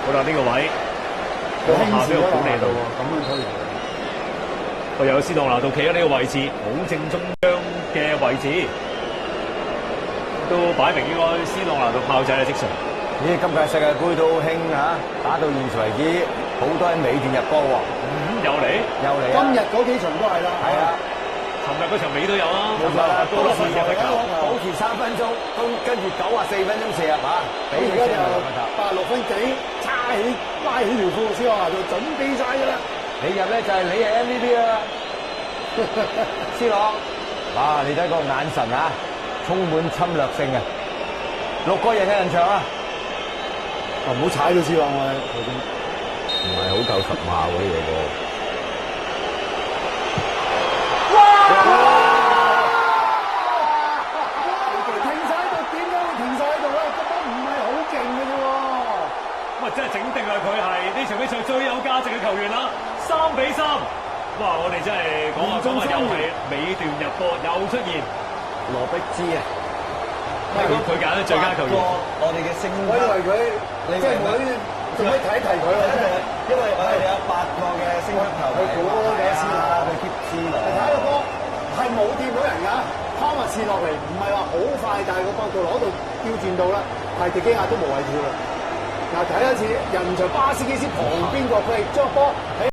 好啦，呢個位我下俾個管理度，咁樣可以。佢有斯朗拿度企喺呢個位置，好正中央嘅位置，都擺明應該斯朗拿度炮製啦，即場。咦，今屆世界盃都好興嚇，打到現時為止，好多喺尾段入波喎。又嚟，啊！今日嗰幾場都係啦。係啊，尋日嗰場尾都有啦，冇錯啦，多次入球，保持3分鐘，跟住94分鐘射入嚇，咁而家就86分幾，拉起條褲，斯朗拿度準備晒㗎啦。你入咧就係你係 MVP 啦，斯朗，哇！你睇個眼神啊，充滿侵略性啊，6個人嘅人牆啊！唔好踩到斯朗啊！唔係好夠實馬喎呢個波。停晒喺度，點解會停晒喺度咧？根本唔係好勁嘅啫喎。咁啊，真係整定係佢係呢場比賽最有價值嘅球員啦，3-3。哇！我哋真係講下又係尾段入波又出現羅碧茲啊！佢揀咗最佳球員。我哋嘅升級，我以為佢即係我呢，仲可以提一提佢啊！因為我哋有8個嘅升級球員，佢估嘅斯朗，佢 keep 斯朗。睇個波係冇掂到人㗎，拋物線落嚟，唔係話好快，但係個角度攞到挑戰到啦，係迪基亞都無謂跳啦。嗱，睇一次人在巴斯基斯旁邊個，佢係將波喺